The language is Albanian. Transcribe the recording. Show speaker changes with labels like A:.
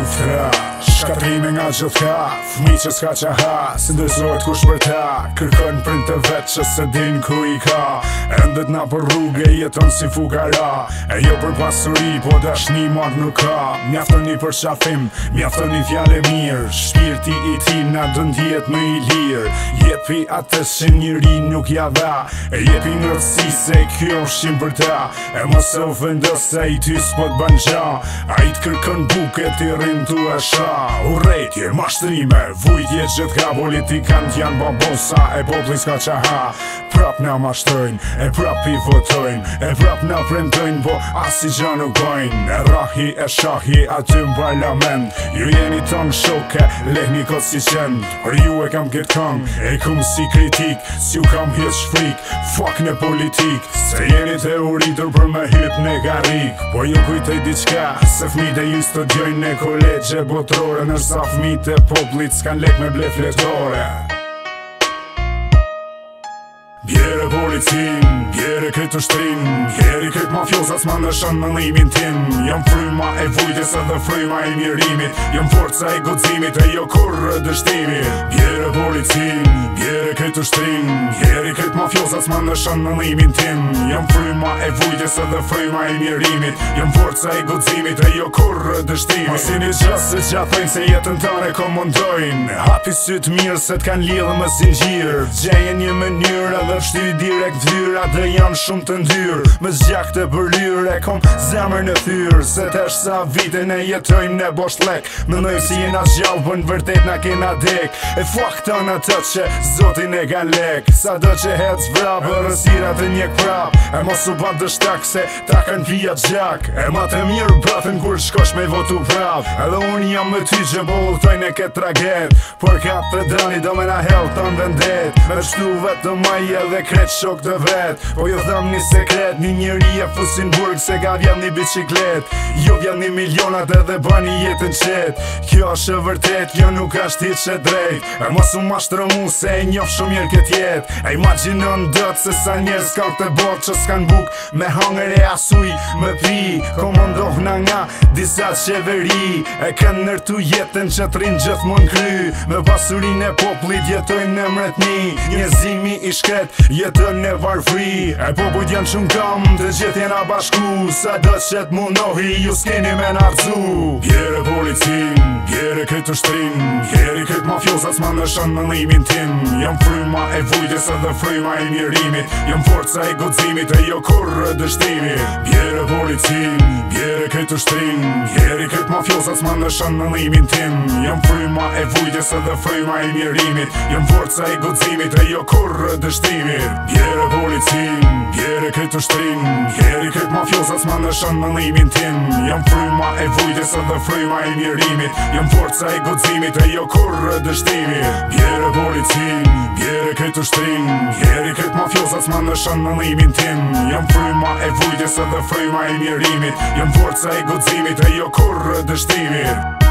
A: luftra, shkatrime nga gjithka, fmi që s'ka qa ha, si ndërzohet kush për ta, kërkon prind të vet që se din ku i ka, endet na për rrugë jeton si fukara, e jo për pasuri, po dashni mat nuk ka, mjaftoni për qafim, mjaftoni fjale mirë, shpirti i ti na dën t'jet më i lirë, jepi atës që njëri nuk ja dha, e jepi ngërësi se kjo shqim për ta, e mos e ofendos se i ty s'pot ban gja, a i t'kërkon buke t'i rrim t'u e sha, urrejtje, mashtrime, vujtje gjithka politikant janë babosa, e popli s'ka qa ha, prap na mashtrojnë, e prap i votojnë, e prap na premtojnë, po asi gja nuk bojnë, e rahi e shahi aty në parlament, ju jeni tong shoke, lehni kot si qend, për ju e kam këtë kam, e kum si kritik, si ju kam hiq frik, fuck në politik, se jeni teoritur për me hyp në garik, po ju kujtej diqka, se fmit e ju studiojnë në kolegje botrore, nërsa fmit e poplit s'kan lek me ble fletore. Bjere policin, bjere këtë ushtrim, bjeri këtë mafiozat s'ma nëshën në limin tim, jam fryma e vujtjes edhe fryma e mirimit, jam forca e godzimit e jo kurrë dështimit. Bjere policin, bjere këtë ushtrim, bjeri këtë mafiozat s'ma nëshën në limin tim, jam fryma e vujtjes edhe fryma e mirimit, jam forca e godzimit e jo kurrë dështimit. Masin i gjast se gjathojnë se jetën tëne komandojnë, hapi sytë mirë se t'kan lidhë më zingjirë, gjeje një mënyrë edhe shty direkt vyra dhe janë shumë të ndyrë, më zgjak të përlyre, kom zemër në thyrë, se tesh sa vite ne jetojmë ne bosh lek, mëndoj si jena gjallë, bën vërtet na kena dek, e fuck të në të që zotin e gan lek, sa do që hec vrap, rësirat e njek prap, e mos u ban të shtak se ta kan pia gjak, e ma të mirë batën kur shkosh me votu prap, edhe unë jam me ty që boltojnë e këtë traget, por ka të drani do me na hell të vendet, me shtu vetë të maje dhe kret shok të vet, po jo dham një sekret, një njëri e fusin burg se ga vjen një biciklet, jo vjen një milionat edhe bani jetën qet, kjo është e vërtet, kjo nuk është hit që drejt, e mos u mashtro mu se e njof shumë mirë këtë jet, e imaginon dët se sa njerës ka të bot që s'kan buk, me hangër e asuj, me pi, komandoh na nga disa qeveri, e kanë nërtu jetën që t'rin gjithmon kry, me pasurin e poplit jetojnë në mretni, njëzimi i shkret, jetën në varfri, e popujt janë shumë kam, të gjithë jena bashku, sa do që t'munohi, ju s'keni me narzu. Bjere policin, bjere këtë ushtrim, bjeri këtë mafiozat s'ma nëshën në limin tim, jam fryma e vujtjes edhe fryma e mirimit, jam forca e godzimit e jo kurrë dështimit. Bjere policin, bjere këtë ushtrim, bjeri këtë mafiozat s'ma nëshën në limin tim, jam fryma e vujtjes edhe fryma e mirimit, jam forca e godzimit e jo kurrë dështimit. Bjere policin, bjere këtë ushtrim, bjeri këtë mafiozat s'ma nëshën në limin tim, jam fryma e vujtjes edhe fryma e mirimit, jam forca e godzimit e jo kurrë dështimit. Bjere policin, bjere këtë ushtrim, bjeri këtë mafiozat s'ma nëshën në limin tim, jam fryma e vujtjes edhe fryma e mirimit, jam forca e godzimit e jo kurrë dështimit.